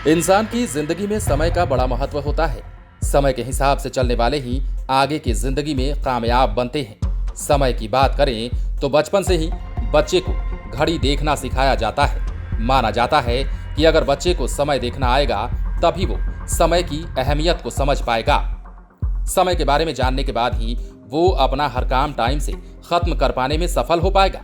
इंसान की जिंदगी में समय का बड़ा महत्व होता है। समय के हिसाब से चलने वाले ही आगे की जिंदगी में कामयाब बनते हैं। समय की बात करें तो बचपन से ही बच्चे को घड़ी देखना सिखाया जाता है। माना जाता है कि अगर बच्चे को समय देखना आएगा तभी वो समय की अहमियत को समझ पाएगा। समय के बारे में जानने के बाद ही वो अपना हर काम टाइम से खत्म कर पाने में सफल हो पाएगा।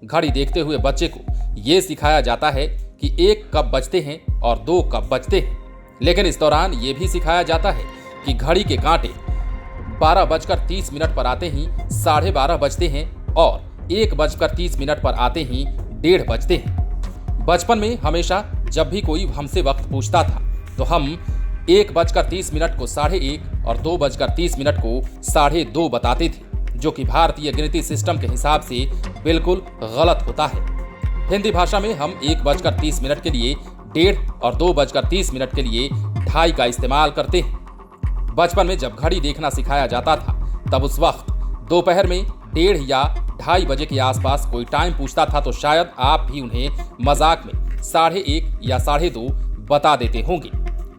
घड़ी देखते हुए बच्चे को ये सिखाया जाता है कि 1 कब बजते हैं और 2 कब बजते हैं। लेकिन इस दौरान ये भी सिखाया जाता है कि घड़ी के कांटे 12:30 पर आते ही 12:30 बजते हैं और 1:30 पर आते ही 1:30 बजते हैं। बचपन में हमेशा जब भी कोई हमसे वक्त पूछता था तो हम 1:30 को 1:30 और 2:30 को 2:30 बताते थे, जो कि भारतीय गिनती सिस्टम के हिसाब से बिल्कुल गलत होता है। हिंदी भाषा में हम 1:30 के लिए 1:30 और 2:30 के लिए 2:30 का इस्तेमाल करते हैं। बचपन में जब घड़ी देखना सिखाया जाता था तब उस वक्त दोपहर में 1:30 या 2:30 बजे के आसपास कोई टाइम पूछता था तो शायद आप भी उन्हें मजाक में 1:30 या 2:30 बता देते होंगे।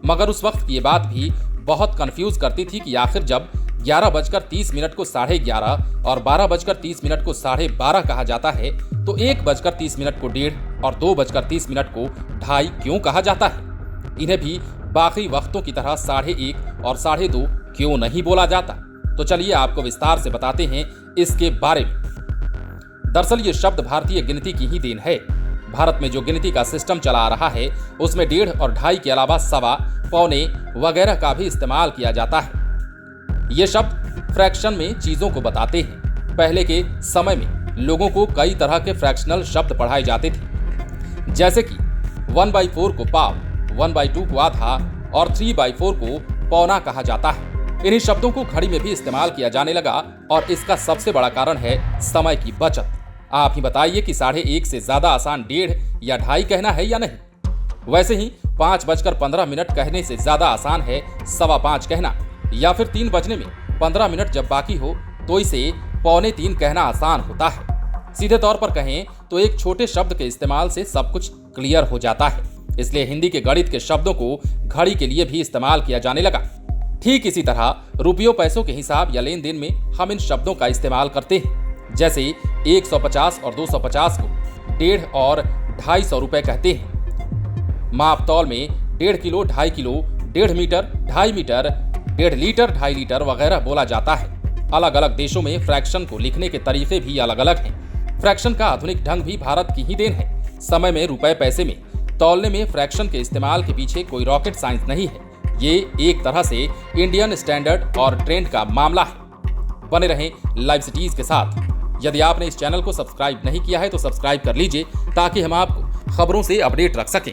मगर उस वक्त की ये बात भी बहुत कंफ्यूज करती थी कि आखिर जब 11:30 को 11:30 और 12:30 को 12:30 कहा जाता है तो 1:30 को 1:30 और 2:30 को 2:30 क्यों कहा जाता है? इन्हें भी बाकी वक्तों की तरह 1:30 और 2:30 क्यों नहीं बोला जाता? तो चलिए आपको विस्तार से बताते हैं इसके बारे में। दरअसल ये शब्द भारतीय गिनती की ही देन है। भारत में जो गिनती का सिस्टम चला आ रहा है उसमें 1:30 और 2:30 के अलावा सवा, पौने वगैरह का भी इस्तेमाल किया जाता है। ये शब्द फ्रैक्शन में चीजों को बताते हैं। पहले के समय में लोगों को कई तरह के फ्रैक्शनल शब्द पढ़ाए जाते थे, जैसे कि 1/4 को पाव, 1/2 को आधा और 3/4 को पौना कहा जाता है। इन्हीं शब्दों को घड़ी में भी इस्तेमाल किया जाने लगा और इसका सबसे बड़ा कारण है समय की बचत। आप ही बताइए कि 1:30 से ज्यादा आसान 1:30 या 2:30 कहना है या नहीं? वैसे ही 5:15 कहने से ज्यादा आसान है 5:15 कहना, या फिर 3 बजने में 15 मिनट जब बाकी हो तो इसे 2:45 कहना आसान होता है। सीधे तौर पर कहें तो एक छोटे शब्द के इस्तेमाल से सब कुछ क्लियर हो जाता है। इसलिए हिंदी के गणित के शब्दों को घड़ी के लिए भी इस्तेमाल किया जाने लगा। ठीक इसी तरह रुपयों पैसों के हिसाब या लेन देन में हम इन शब्दों का इस्तेमाल करते हैं। जैसे 150 और 250 को 1.5 और 250 रुपए कहते हैं। माप तौल में 1.5 kilo, 2.5 kilo, 1.5 metre, 2.5 metre, 1.5 litre, 2.5 litre वगैरह बोला जाता है। अलग अलग देशों में फ्रैक्शन को लिखने के तरीके भी अलग अलग हैं। फ्रैक्शन का आधुनिक ढंग भी भारत की ही देन है। समय में, रुपए पैसे में तौलने में फ्रैक्शन के इस्तेमाल के पीछे कोई रॉकेट साइंस नहीं है। ये एक तरह से इंडियन स्टैंडर्ड और ट्रेंड का मामला है। बने रहें लाइव सिटीज के साथ। यदि आपने इस चैनल को सब्सक्राइब नहीं किया है तो सब्सक्राइब कर लीजिए ताकि हम आपको खबरों से अपडेट रख सकें।